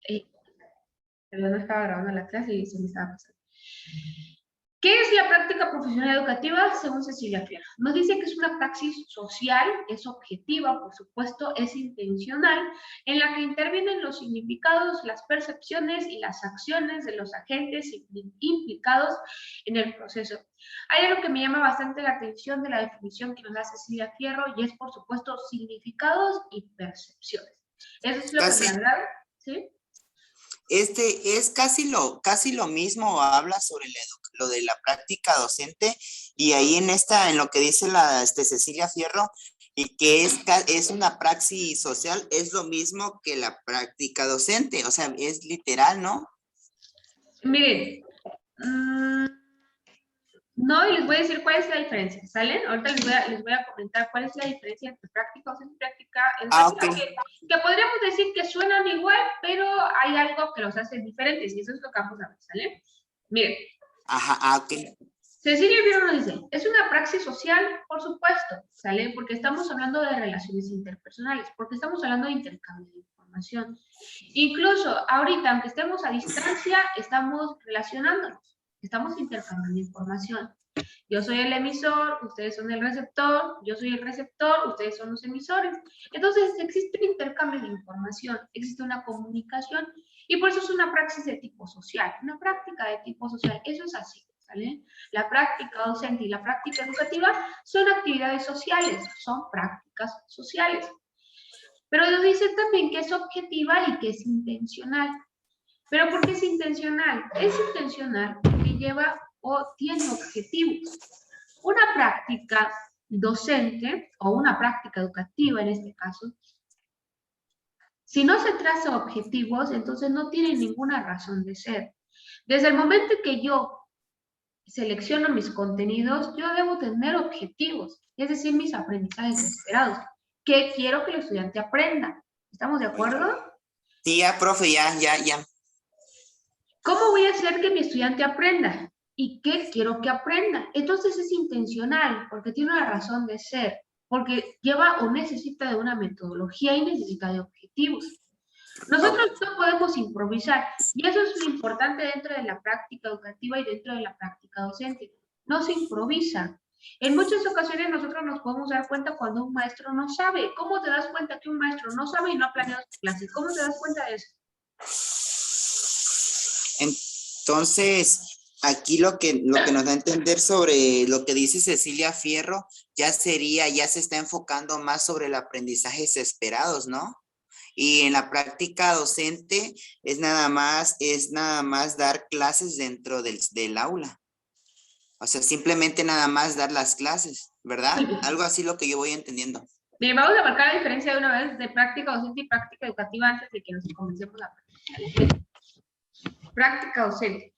Eh, Perdón, no estaba grabando la clase y se me estaba pasando. ¿Qué es la práctica profesional educativa según Cecilia Fierro? Nos dice que es una praxis social, es objetiva, por supuesto, es intencional, en la que intervienen los significados, las percepciones y las acciones de los agentes implicados en el proceso. Hay algo que me llama bastante la atención de la definición que nos da Cecilia Fierro y es, por supuesto, significados y percepciones. Eso es lo que me agrada, ¿sí? Es casi lo mismo, habla sobre lo de la práctica docente, y ahí en lo que dice Cecilia Fierro, y que es una praxis social, es lo mismo que la práctica docente, o sea, es literal, ¿no? Miren, no, y les voy a decir cuál es la diferencia, ¿salen? Ahorita les voy a comentar cuál es la diferencia entre práctica docente y práctica educativa, Okay. que podríamos decir que suenan igual, pero hay algo que los hace diferentes, y eso es lo que vamos a ver, ¿sale? Miren. Ajá, ok. Cecilia Fierro nos dice, es una praxis social, por supuesto, ¿sale? Porque estamos hablando de relaciones interpersonales, porque estamos hablando de intercambio de información. Incluso ahorita, aunque estemos a distancia, estamos relacionándonos, estamos intercambiando información. Yo soy el emisor, ustedes son el receptor, yo soy el receptor, ustedes son los emisores. Entonces, existe un intercambio de información, existe una comunicación, y por eso es una praxis de tipo social, una práctica de tipo social, eso es así. ¿Vale? La práctica docente y la práctica educativa son actividades sociales, son prácticas sociales. Pero nos dice también que es objetiva y que es intencional. ¿Pero por qué es intencional? Es intencional porque lleva o tiene objetivos. Una práctica docente o una práctica educativa en este caso, si no se traza objetivos, entonces no tiene ninguna razón de ser. Desde el momento en que yo selecciono mis contenidos, yo debo tener objetivos, es decir, mis aprendizajes esperados. ¿Qué quiero que el estudiante aprenda? ¿Estamos de acuerdo? Sí, ya, profe, ya. ¿Cómo voy a hacer que mi estudiante aprenda? ¿Y qué quiero que aprenda? Entonces es intencional, porque tiene una razón de ser, porque lleva o necesita de una metodología y necesita de objetivos. Nosotros no podemos improvisar, y eso es lo importante dentro de la práctica educativa y dentro de la práctica docente. No se improvisa. En muchas ocasiones nosotros nos podemos dar cuenta cuando un maestro no sabe. ¿Cómo te das cuenta que un maestro no sabe y no ha planeado su clase? ¿Cómo te das cuenta de eso? Entonces, aquí lo que nos da a entender sobre lo que dice Cecilia Fierro, ya se está enfocando más sobre el aprendizajes esperados, ¿no? Y en la práctica docente es nada más dar clases dentro del aula. O sea, simplemente nada más dar las clases, ¿verdad? Algo así lo que yo voy entendiendo. Bien, vamos a marcar la diferencia de una vez de práctica docente y práctica educativa antes de que nos comencemos a practicar. Práctica docente.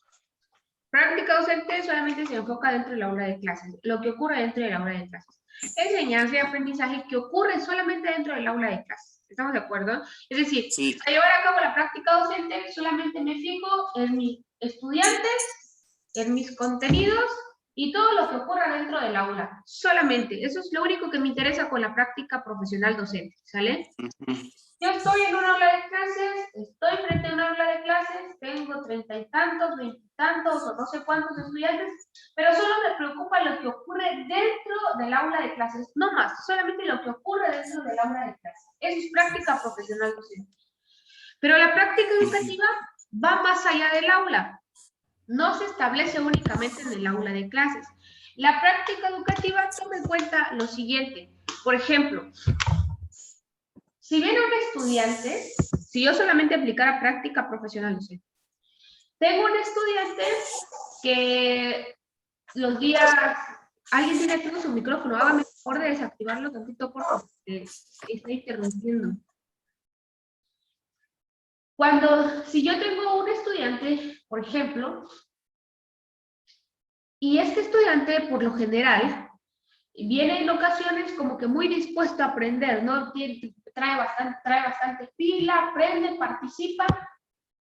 Práctica docente solamente se enfoca dentro del aula de clases, lo que ocurre dentro del aula de clases. Enseñanza y aprendizaje que ocurre solamente dentro del aula de clases. ¿Estamos de acuerdo? Es decir, sí, para llevar a cabo la práctica docente solamente me fijo en mis estudiantes, en mis contenidos y todo lo que ocurra dentro del aula. Solamente. Eso es lo único que me interesa con la práctica profesional docente. ¿Sale? Yo estoy en un aula de clases, estoy frente a un aula de clases, tengo 30 y tantos, 20 y tantos o no sé cuántos estudiantes, pero solo me preocupa lo que ocurre dentro del aula de clases, no más, solamente lo que ocurre dentro del aula de clases. Eso es práctica profesional docente. Pero la práctica educativa va más allá del aula, no se establece únicamente en el aula de clases. La práctica educativa toma en cuenta lo siguiente, por ejemplo, si viene un estudiante, si yo solamente aplicara práctica profesional, no sé, tengo un estudiante que los días, alguien tiene activo su micrófono, hágame el favor de desactivarlo tantito porque está interrumpiendo. Si yo tengo un estudiante, por ejemplo, y este estudiante, por lo general, viene en ocasiones como que muy dispuesto a aprender, ¿no? Trae bastante pila, aprende, participa,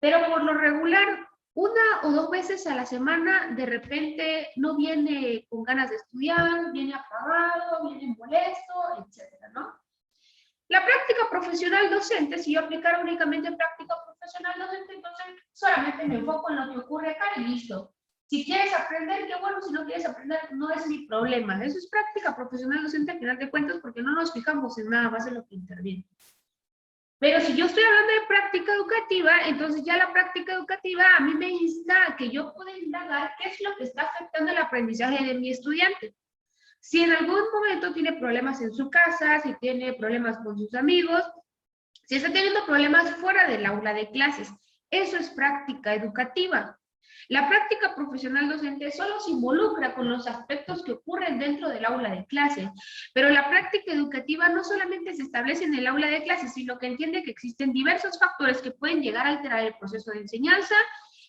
pero por lo regular, una o dos veces a la semana, de repente no viene con ganas de estudiar, viene apagado, viene molesto, etcétera, ¿no? La práctica profesional docente, si yo aplicara únicamente práctica profesional docente, entonces solamente me enfoco en lo que ocurre acá y listo. Si quieres aprender, qué bueno, si no quieres aprender, no es mi problema. Eso es práctica profesional docente al final de cuentas porque no nos fijamos en nada más en lo que interviene. Pero si yo estoy hablando de práctica educativa, entonces ya la práctica educativa a mí me insta a que yo pueda indagar qué es lo que está afectando el aprendizaje de mi estudiante. Si en algún momento tiene problemas en su casa, si tiene problemas con sus amigos, si está teniendo problemas fuera del aula de clases, eso es práctica educativa. La práctica profesional docente solo se involucra con los aspectos que ocurren dentro del aula de clases, pero la práctica educativa no solamente se establece en el aula de clases, sino que entiende que existen diversos factores que pueden llegar a alterar el proceso de enseñanza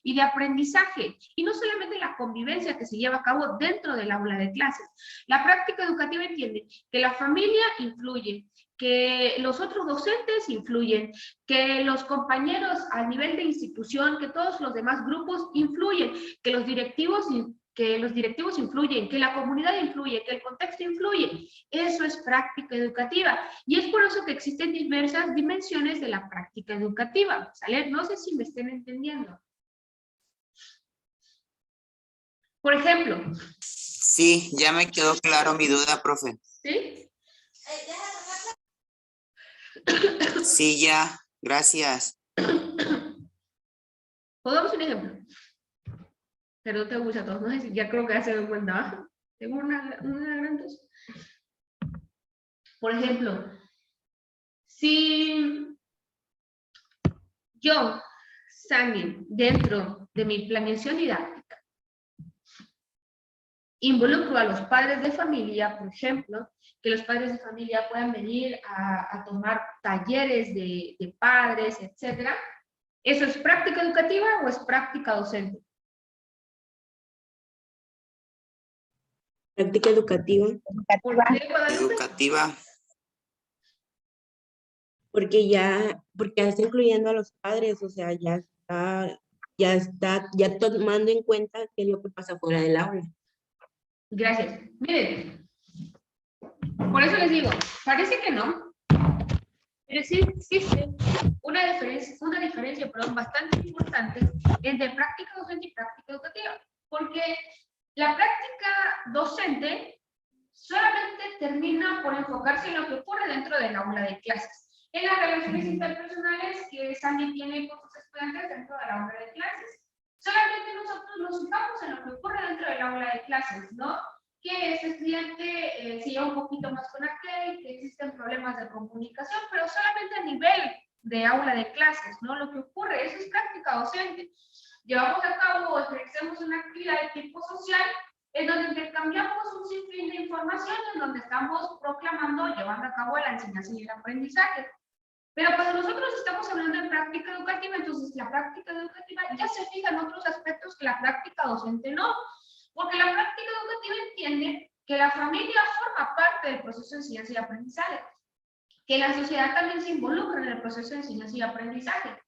y de aprendizaje, y no solamente la convivencia que se lleva a cabo dentro del aula de clases. La práctica educativa entiende que la familia influye, que los otros docentes influyen, que los compañeros a nivel de institución, que todos los demás grupos influyen, que los directivos influyen, que la comunidad influye, que el contexto influye. Eso es práctica educativa. Y es por eso que existen diversas dimensiones de la práctica educativa, ¿sale? No sé si me estén entendiendo. Por ejemplo. Sí, ya me quedó claro mi duda, profe. ¿Sí? Sí, ya. Gracias. Pongamos un ejemplo. Pero no te gusta a todos. No sé si ya creo que ya se dan cuenta. Tengo una gran tos. Por ejemplo, si yo, Sandy, dentro de mi planeación didáctica, involucro a los padres de familia, por ejemplo, que los padres de familia puedan venir a tomar talleres de padres, etcétera. ¿Eso es práctica educativa o es práctica docente? Práctica educativa. ¿Por qué, Guadalupe? Educativa. Porque está incluyendo a los padres, o sea, ya está tomando en cuenta qué es lo que pasa fuera del aula. Gracias. Miren, por eso les digo, parece que no, pero sí existe una diferencia bastante importante entre práctica docente y práctica educativa, porque la práctica docente solamente termina por enfocarse en lo que ocurre dentro del aula de clases, en las relaciones interpersonales que Sandy tiene con sus estudiantes dentro del aula de clases. Solamente nosotros nos fijamos en lo que ocurre dentro del aula de clases, ¿no? Que ese estudiante se lleva un poquito más con aquel, que existen problemas de comunicación, pero solamente a nivel de aula de clases, ¿no? Lo que ocurre, eso es práctica docente. Llevamos a cabo o ejercemos una actividad de tipo social en donde intercambiamos un sinfín de información, en donde estamos proclamando, llevando a cabo la enseñanza y el aprendizaje. Pero cuando nosotros estamos hablando de práctica educativa, entonces la práctica educativa ya se fija en otros aspectos que la práctica docente no. Porque la práctica educativa entiende que la familia forma parte del proceso de enseñanza y aprendizaje, que la sociedad también se involucra en el proceso de enseñanza y aprendizaje,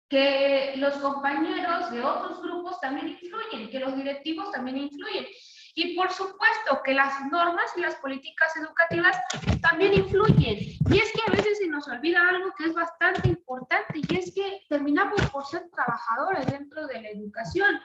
que los compañeros de otros grupos también influyen, que los directivos también influyen. Y por supuesto que las normas y las políticas educativas también influyen. Y es que a veces se nos olvida algo que es bastante importante, y es que terminamos por ser trabajadores dentro de la educación.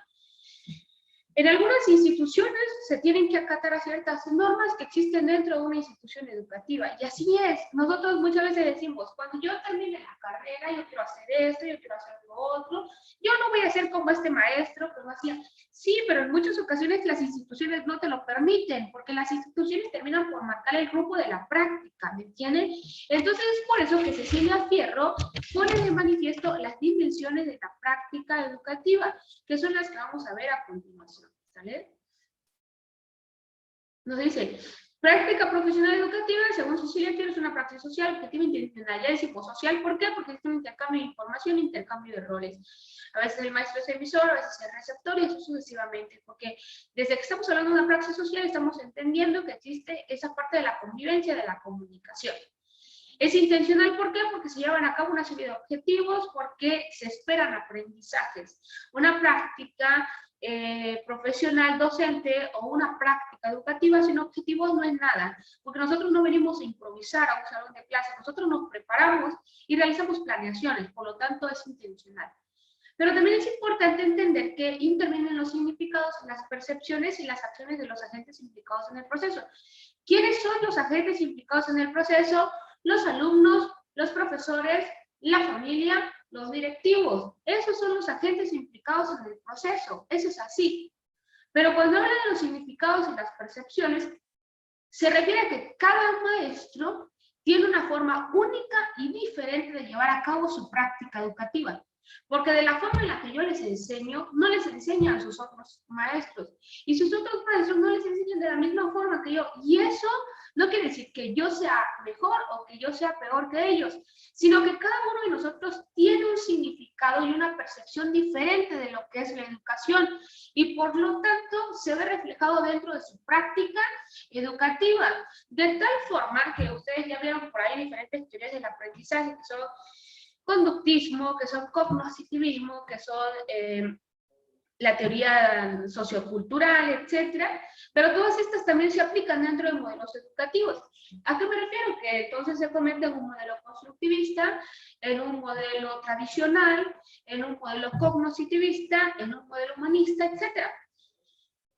En algunas instituciones se tienen que acatar a ciertas normas que existen dentro de una institución educativa. Y así es. Nosotros muchas veces decimos, cuando yo termine la carrera, yo quiero hacer esto, yo quiero hacer lo otro. Yo no voy a ser como este maestro que lo hacía. Sí, pero en muchas ocasiones las instituciones no te lo permiten, porque las instituciones terminan por marcar el rumbo de la práctica, ¿me entienden? Entonces es por eso que Cecilia Fierro pone de manifiesto las dimensiones de la práctica educativa, que son las que vamos a ver a continuación. ¿Sale? Nos dice, práctica profesional educativa, según Cecilia Fierro, es una práctica social, objetiva, interdisciplinaria y psicosocial. ¿Por qué? Porque es un intercambio de información, intercambio de roles. A veces el maestro es emisor, a veces es receptor, y eso sucesivamente. Porque desde que estamos hablando de una praxis social, estamos entendiendo que existe esa parte de la convivencia, de la comunicación. Es intencional, ¿por qué? Porque se llevan a cabo una serie de objetivos, porque se esperan aprendizajes. Una práctica profesional docente o una práctica educativa sin objetivos no es nada, porque nosotros no venimos a improvisar a un salón de clase, nosotros nos preparamos y realizamos planeaciones, por lo tanto es intencional. Pero también es importante entender que intervienen los significados, las percepciones y las acciones de los agentes implicados en el proceso. ¿Quiénes son los agentes implicados en el proceso? Los alumnos, los profesores, la familia, los directivos. Esos son los agentes implicados en el proceso. Eso es así. Pero cuando habla de los significados y las percepciones, se refiere a que cada maestro tiene una forma única y diferente de llevar a cabo su práctica educativa. Porque de la forma en la que yo les enseño, no les enseñan sus otros maestros. Y sus otros maestros no les enseñan de la misma forma que yo. Y eso no quiere decir que yo sea mejor o que yo sea peor que ellos, sino que cada uno de nosotros tiene un significado y una percepción diferente de lo que es la educación. Y por lo tanto se ve reflejado dentro de su práctica educativa. De tal forma que ustedes ya vieron por ahí diferentes teorías del aprendizaje que son conductismo, que son cognitivismo, que son la teoría sociocultural, etcétera, pero todas estas también se aplican dentro de modelos educativos. ¿A qué me refiero? Que entonces se comenta en un modelo constructivista, en un modelo tradicional, en un modelo cognitivista, en un modelo humanista, etcétera.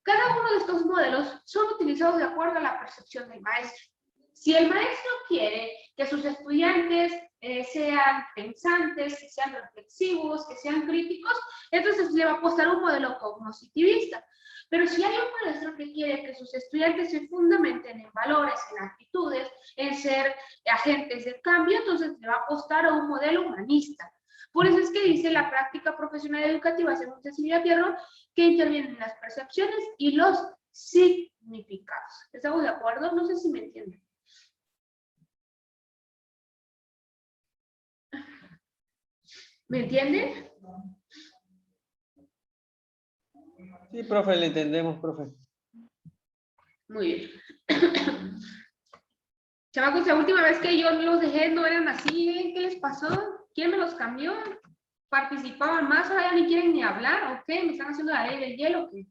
Cada uno de estos modelos son utilizados de acuerdo a la percepción del maestro. Si el maestro quiere que sus estudiantes sean pensantes, que sean reflexivos, que sean críticos, entonces le va a apostar un modelo cognitivista. Pero si hay un maestro que quiere que sus estudiantes se fundamenten en valores, en actitudes, en ser agentes de cambio, entonces le va a apostar a un modelo humanista. Por eso es que dice la práctica profesional educativa, según Cecilia Fierro, que intervienen las percepciones y los significados. ¿Estamos de acuerdo? No sé si me entienden. ¿Me entienden? Sí, profe, le entendemos, profe. Muy bien. Chamacos, la última vez que yo los dejé no eran así, ¿eh? ¿Qué les pasó? ¿Quién me los cambió? ¿Participaban más? ¿Ahora ya ni quieren ni hablar? ¿O qué? ¿Me están haciendo la ley del hielo o qué?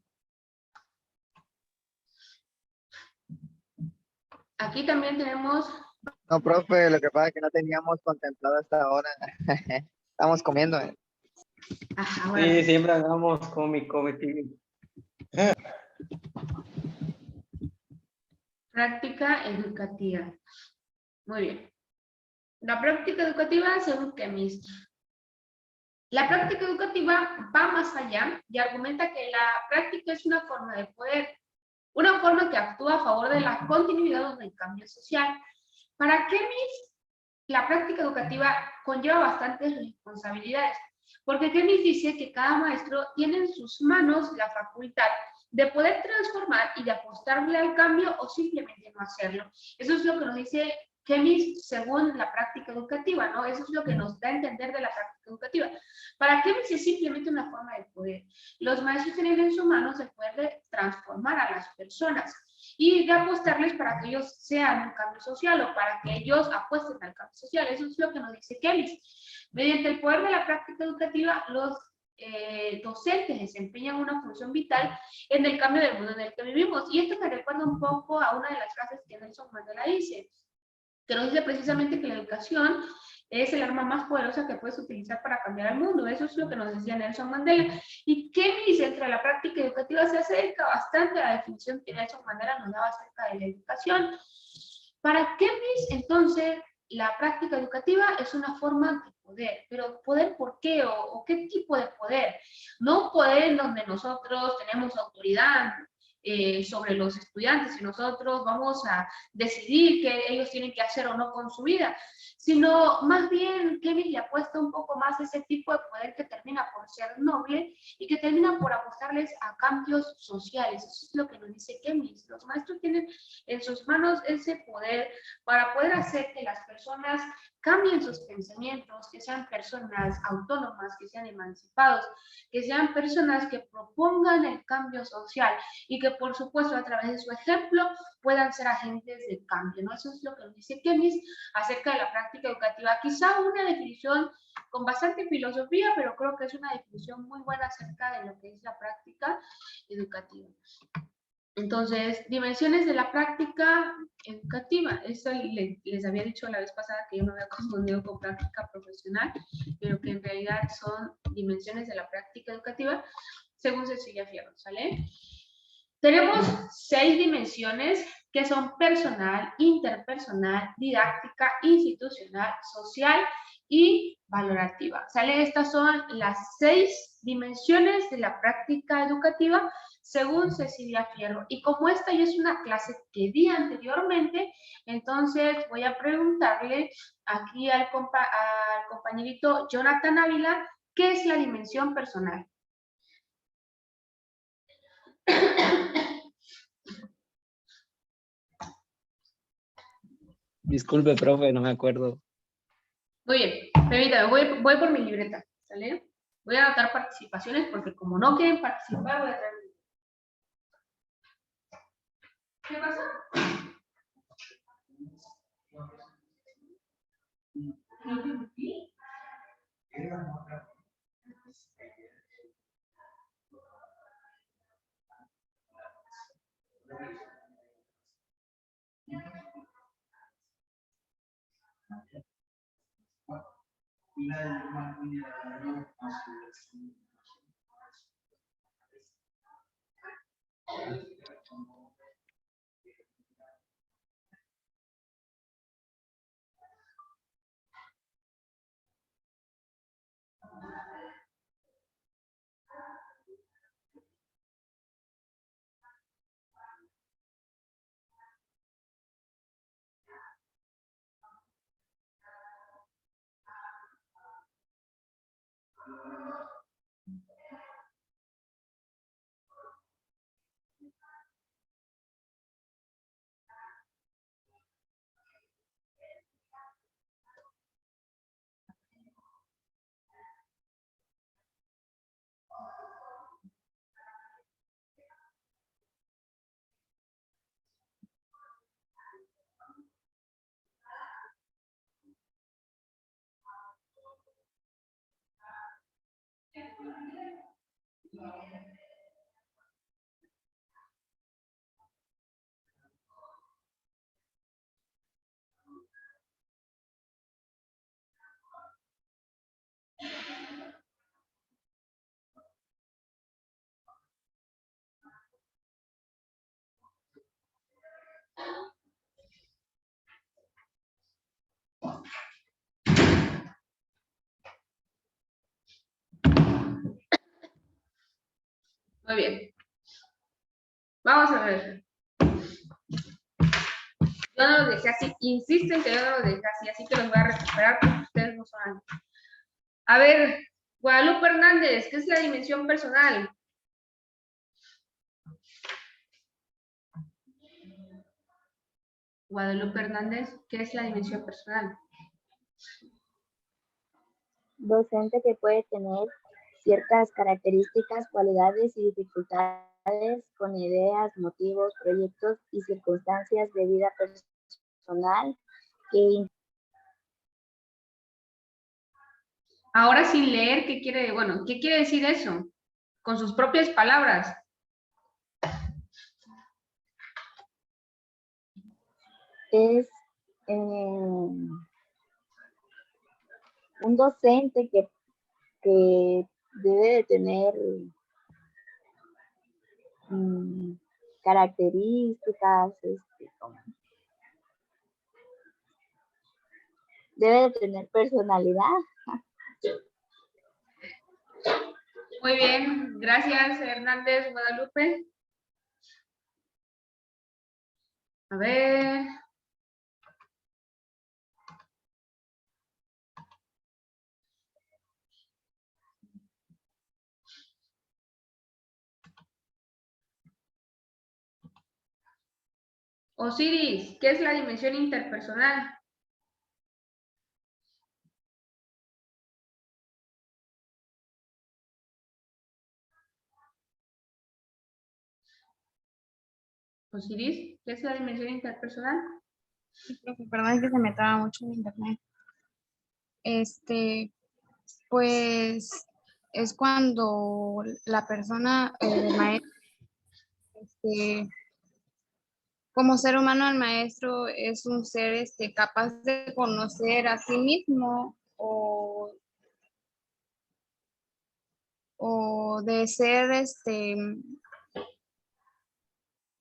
Aquí también tenemos... No, profe, lo que pasa es que no teníamos contemplado hasta ahora. Estamos comiendo. Ajá, Sí, bueno. siempre hagamos comitivo. Práctica educativa. Muy bien. La práctica educativa según Kemis. La práctica educativa va más allá y argumenta que la práctica es una forma de poder, una forma que actúa a favor de la continuidad o del cambio social. Para Kemis, la práctica educativa conlleva bastantes responsabilidades, porque Kemis dice que cada maestro tiene en sus manos la facultad de poder transformar y de apostarle al cambio o simplemente no hacerlo. Eso es lo que nos dice Kemis según la práctica educativa, ¿no? Eso es lo que nos da a entender de la práctica educativa. Para Kemis es simplemente una forma de poder. Los maestros tienen en sus manos el poder de transformar a las personas y de apostarles para que ellos sean un cambio social o para que ellos apuesten al cambio social. Eso es lo que nos dice Kemis. Mediante el poder de la práctica educativa, los docentes desempeñan una función vital en el cambio del mundo en el que vivimos. Y esto me recuerda un poco a una de las frases que Nelson Mandela dice, que nos dice precisamente que la educación es el arma más poderosa que puedes utilizar para cambiar el mundo. Eso es lo que nos decía Nelson Mandela. Y Kemis, entre la práctica educativa, se acerca bastante a la definición que Nelson Mandela nos daba acerca de la educación. Para Kemis, entonces, la práctica educativa es una forma de poder. Pero ¿poder por qué? ¿O qué tipo de poder? No un poder en donde nosotros tenemos autoridad sobre los estudiantes y nosotros vamos a decidir qué ellos tienen que hacer o no con su vida, sino más bien Kemis le apuesta un poco más a ese tipo de poder que termina por ser noble y que termina por apostarles a cambios sociales. Eso es lo que nos dice Kemis. Los maestros tienen en sus manos ese poder para poder hacer que las personas cambien sus pensamientos, que sean personas autónomas, que sean emancipados, que sean personas que propongan el cambio social y que por supuesto a través de su ejemplo puedan ser agentes de cambio, ¿no? Eso es lo que nos dice Kemis acerca de la práctica práctica educativa. Quizá una definición con bastante filosofía, pero creo que es una definición muy buena acerca de lo que es la práctica educativa. Entonces, dimensiones de la práctica educativa. Esto les había dicho la vez pasada que yo me había confundido con práctica profesional, pero que en realidad son dimensiones de la práctica educativa, según Cecilia Fierro, ¿sale? Tenemos 6 dimensiones que son personal, interpersonal, didáctica, institucional, social y valorativa. ¿Sale? Estas son las 6 dimensiones de la práctica educativa según Cecilia Fierro. Y como esta ya es una clase que di anteriormente, entonces voy a preguntarle aquí al compañerito Jonathan Ávila, ¿qué es la dimensión personal? Disculpe, profe, no me acuerdo. Muy bien, permítame, voy por mi libreta, ¿sale? Voy a anotar participaciones porque como no quieren participar, voy a traer mi libreta. ¿Qué pasa? Muy bien. Vamos a ver. Yo no los dejé así. Insisten que yo no los dejé así que los voy a recuperar porque ustedes no son. A ver, Guadalupe Hernández, ¿qué es la dimensión personal? Guadalupe Hernández, ¿qué es la dimensión personal? Docente que puede tener ciertas características, cualidades y dificultades con ideas, motivos, proyectos y circunstancias de vida personal que Ahora sin leer, ¿qué quiere decir eso? Con sus propias palabras. es un docente que debe de tener características, debe de tener personalidad. Muy bien, gracias Hernández Guadalupe. A ver. Osiris, ¿qué es la dimensión interpersonal? Osiris, ¿qué es la dimensión interpersonal? Sí, profe, perdón, es que se me traba mucho en internet. pues es cuando la persona, el maestro, como ser humano, el maestro es un ser capaz de conocer a sí mismo o de ser,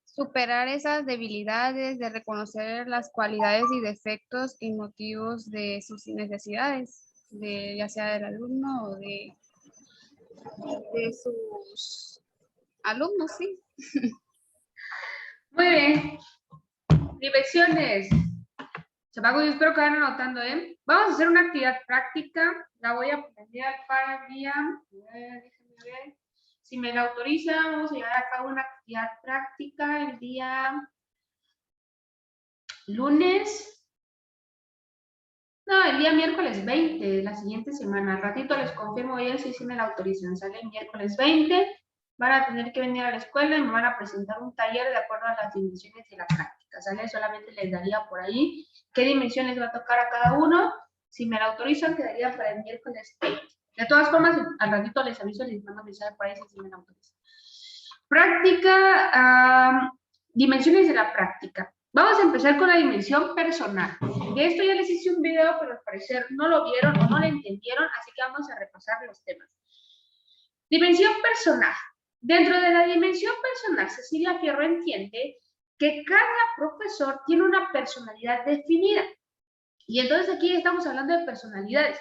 superar esas debilidades, de reconocer las cualidades y defectos y motivos de sus necesidades, ya sea del alumno o de sus alumnos, sí. Muy bien. Dimensiones. Chamaco, yo espero que vayan anotando, ¿eh? Vamos a hacer una actividad práctica. La voy a planear para el día. Déjenme ver. Si me la autorizan, vamos a llevar a cabo una actividad práctica el día lunes. No, el día miércoles 20 de la siguiente semana. Al ratito les confirmo bien si me la autorizan. Sale el miércoles 20. Van a tener que venir a la escuela y me van a presentar un taller de acuerdo a las dimensiones de la práctica. ¿Sale? Solamente les daría por ahí qué dimensiones va a tocar a cada uno. Si me la autorizan, quedaría para el miércoles 20. De todas formas, al ratito les aviso, les mando mensaje por ahí si me la autorizan. Práctica, dimensiones de la práctica. Vamos a empezar con la dimensión personal. De esto ya les hice un video, pero al parecer no lo vieron o no lo entendieron, así que vamos a repasar los temas. Dimensión personal. Dentro de la dimensión personal, Cecilia Fierro entiende que cada profesor tiene una personalidad definida. Y entonces aquí estamos hablando de personalidades.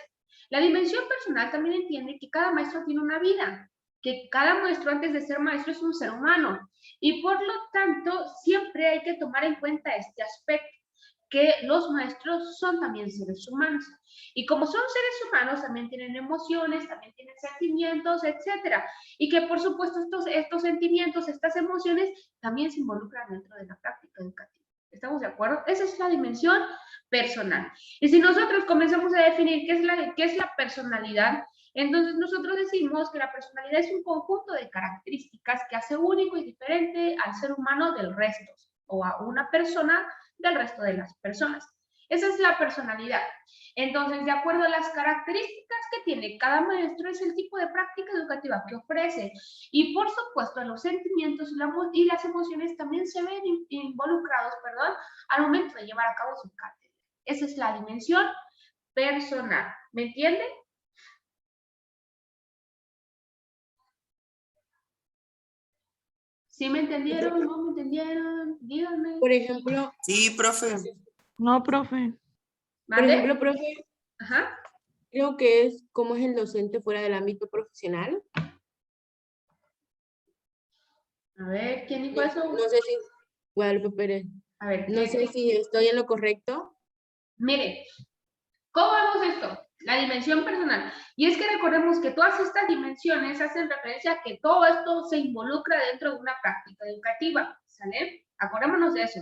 La dimensión personal también entiende que cada maestro tiene una vida, que cada maestro antes de ser maestro es un ser humano. Y por lo tanto, siempre hay que tomar en cuenta este aspecto, que los maestros son también seres humanos. Y como son seres humanos, también tienen emociones, también tienen sentimientos, etcétera. Y que por supuesto estos sentimientos, estas emociones, también se involucran dentro de la práctica educativa. ¿Estamos de acuerdo? Esa es la dimensión personal. Y si nosotros comenzamos a definir qué es la personalidad, entonces nosotros decimos que la personalidad es un conjunto de características que hace único y diferente al ser humano del resto, o a una persona del resto de las personas. Esa es la personalidad. Entonces, de acuerdo a las características que tiene cada maestro, es el tipo de práctica educativa que ofrece. Y por supuesto, los sentimientos y las emociones también se ven involucrados, al momento de llevar a cabo su cátedra. Esa es la dimensión personal. ¿Me entienden? ¿Sí me entendieron? ¿No me entendieron? Díganme. Por ejemplo, Sí, profe. No, profe. por ejemplo, profe, Ajá. creo que es cómo es el docente fuera del ámbito profesional. A ver, ¿quién dijo eso? No sé si, Guadalupe Pérez, A ver, no sé si estoy en lo correcto. mire, ¿cómo vemos esto? La dimensión personal. Y es que recordemos que todas estas dimensiones hacen referencia a que todo esto se involucra dentro de una práctica educativa, ¿sale? Acordémonos de eso.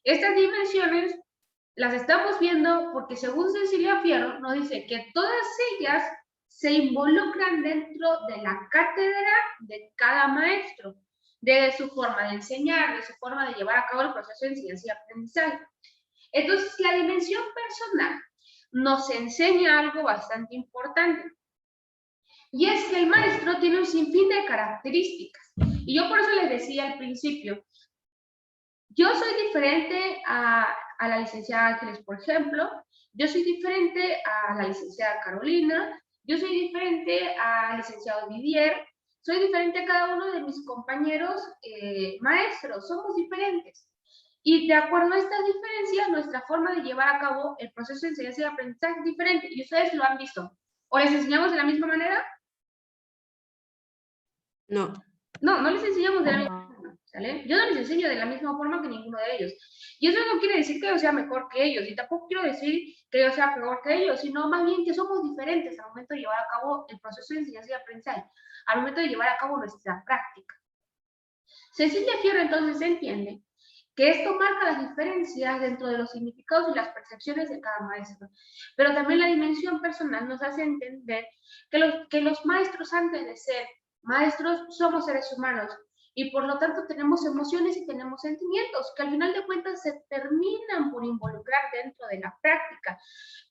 Estas dimensiones las estamos viendo porque según Cecilia Fierro nos dice que todas ellas se involucran dentro de la cátedra de cada maestro, de su forma de enseñar, de su forma de llevar a cabo el proceso de enseñanza y aprendizaje. Entonces, la dimensión personal nos enseña algo bastante importante. Y es que el maestro tiene un sinfín de características. Y yo por eso les decía al principio, yo soy diferente a la licenciada Ángeles, por ejemplo. Yo soy diferente a la licenciada Carolina. Yo soy diferente al licenciado Didier. Soy diferente a cada uno de mis compañeros maestros. Somos diferentes. Y de acuerdo a estas diferencias, nuestra forma de llevar a cabo el proceso de enseñanza y aprendizaje es diferente. Y ustedes lo han visto. ¿O les enseñamos de la misma manera? No. No, no les enseñamos de la misma forma, ¿sale? Yo no les enseño de la misma forma que ninguno de ellos. Y eso no quiere decir que yo sea mejor que ellos, y tampoco quiero decir que yo sea peor que ellos, sino más bien que somos diferentes al momento de llevar a cabo el proceso de enseñanza y aprendizaje, al momento de llevar a cabo nuestra práctica. Cecilia Fierro entonces entiende que esto marca las diferencias dentro de los significados y las percepciones de cada maestro. Pero también la dimensión personal nos hace entender que los maestros, antes de ser maestros, somos seres humanos y por lo tanto tenemos emociones y tenemos sentimientos que al final de cuentas se terminan por involucrar dentro de la práctica.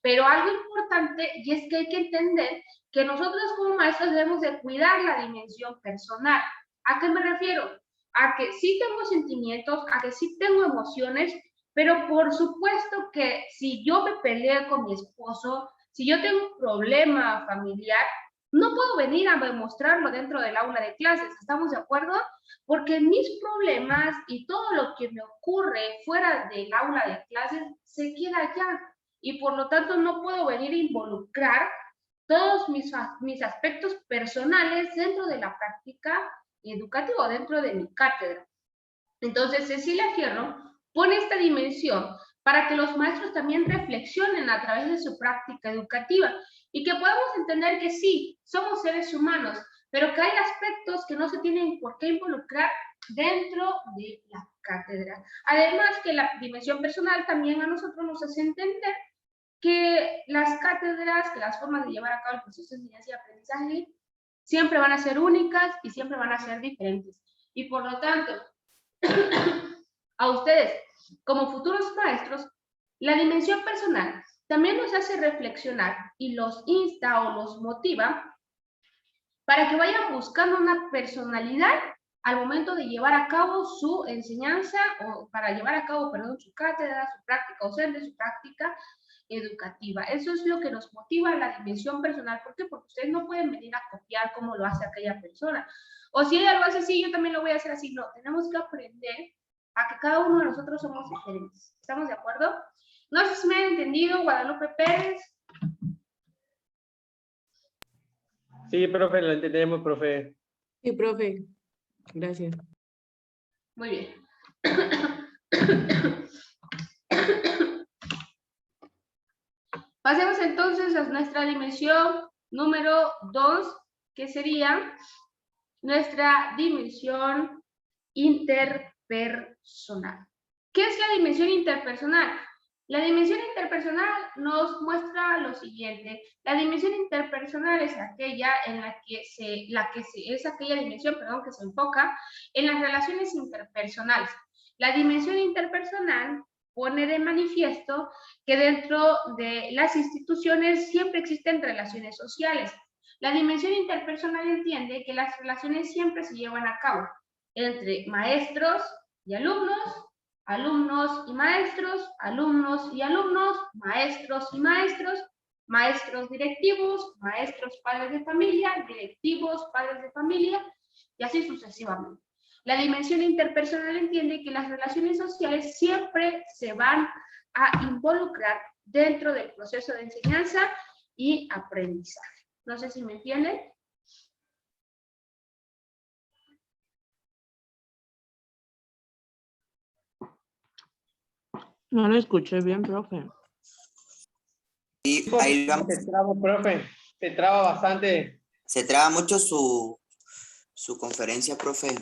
Pero algo importante y es que hay que entender que nosotros como maestros debemos de cuidar la dimensión personal. ¿A qué me refiero? A que sí tengo sentimientos, a que sí tengo emociones, pero por supuesto que si yo me peleé con mi esposo, si yo tengo un problema familiar, no puedo venir a demostrarlo dentro del aula de clases, ¿estamos de acuerdo? Porque mis problemas y todo lo que me ocurre fuera del aula de clases se queda allá. Y por lo tanto no puedo venir a involucrar todos mis aspectos personales dentro de la práctica educativa, dentro de mi cátedra. Entonces, Cecilia Fierro pone esta dimensión para que los maestros también reflexionen a través de su práctica educativa y que podamos entender que sí, somos seres humanos, pero que hay aspectos que no se tienen por qué involucrar dentro de la cátedra. Además que la dimensión personal también a nosotros nos hace entender que las cátedras, que las formas de llevar a cabo el proceso de enseñanza y aprendizaje siempre van a ser únicas y siempre van a ser diferentes. Y por lo tanto, a ustedes, como futuros maestros, la dimensión personal también nos hace reflexionar y los insta o los motiva para que vayan buscando una personalidad al momento de llevar a cabo su enseñanza o para llevar a cabo, perdón, su cátedra, su práctica docente, su práctica educativa. Eso es lo que nos motiva a la dimensión personal. ¿Por qué? Porque ustedes no pueden venir a copiar como lo hace aquella persona. O si ella lo hace así, yo también lo voy a hacer así. No, tenemos que aprender a que cada uno de nosotros somos diferentes. ¿Estamos de acuerdo? No sé si me han entendido, Guadalupe Pérez. Sí, profe, lo entendemos, profe. Sí, profe. Gracias. Muy bien. Pasemos entonces a nuestra dimensión número 2, que sería nuestra dimensión interpersonal. ¿Qué es la dimensión interpersonal? La dimensión interpersonal nos muestra lo siguiente. La dimensión interpersonal es aquella en es aquella dimensión, perdón, que se enfoca en las relaciones interpersonales. La dimensión interpersonal pone de manifiesto que dentro de las instituciones siempre existen relaciones sociales. La dimensión interpersonal entiende que las relaciones siempre se llevan a cabo entre maestros y alumnos, alumnos y maestros, alumnos y alumnos, maestros y maestros, maestros directivos, maestros padres de familia, directivos padres de familia, y así sucesivamente. La dimensión interpersonal entiende que las relaciones sociales siempre se van a involucrar dentro del proceso de enseñanza y aprendizaje. No sé si me entienden. No lo escuché bien, profe. Y ahí vamos. Te traba, profe. Te traba bastante. Se traba mucho su conferencia, profe. Sí,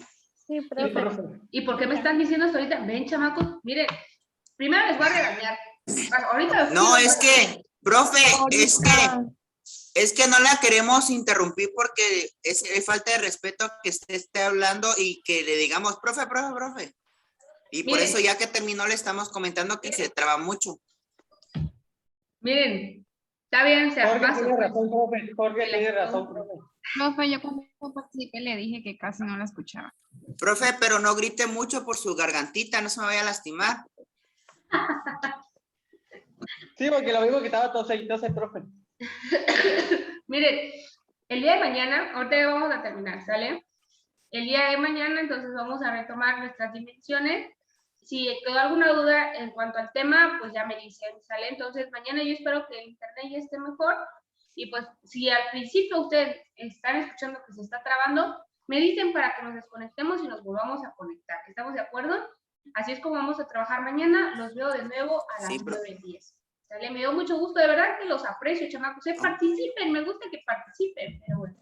Sí, profe. profe. ¿Y por qué me están diciendo esto ahorita? Ven, chamacos, miren, primero les voy a regañar. Ahorita No, es que, profe, es que no la queremos interrumpir porque es falta de respeto que usted esté hablando y que le digamos, profe, profe, profe. Y por Miren. eso ya que terminó le estamos comentando que se traba mucho. Miren, está bien, se Jorge paso. tiene razón, profe. Jorge tiene razón, profe. Profe, yo cuando participé le dije que casi no la escuchaba. Profe, pero no grite mucho por su gargantita, no se me vaya a lastimar. Sí, porque lo mismo que estaba entonces, profe. Miren, el día de mañana, ahorita ya vamos a terminar, ¿sale? El día de mañana, entonces vamos a retomar nuestras dimensiones. Si quedó alguna duda en cuanto al tema, pues ya me dicen, ¿sale? Entonces mañana yo espero que el internet ya esté mejor. Y pues si al principio ustedes están escuchando que se está trabando, me dicen para que nos desconectemos y nos volvamos a conectar. ¿Estamos de acuerdo? Así es como vamos a trabajar mañana. Los veo de nuevo a las Sí, profe. 9:10. ¿Sale? Me dio mucho gusto, de verdad que los aprecio, chamacos. Participen, me gusta que participen, pero bueno.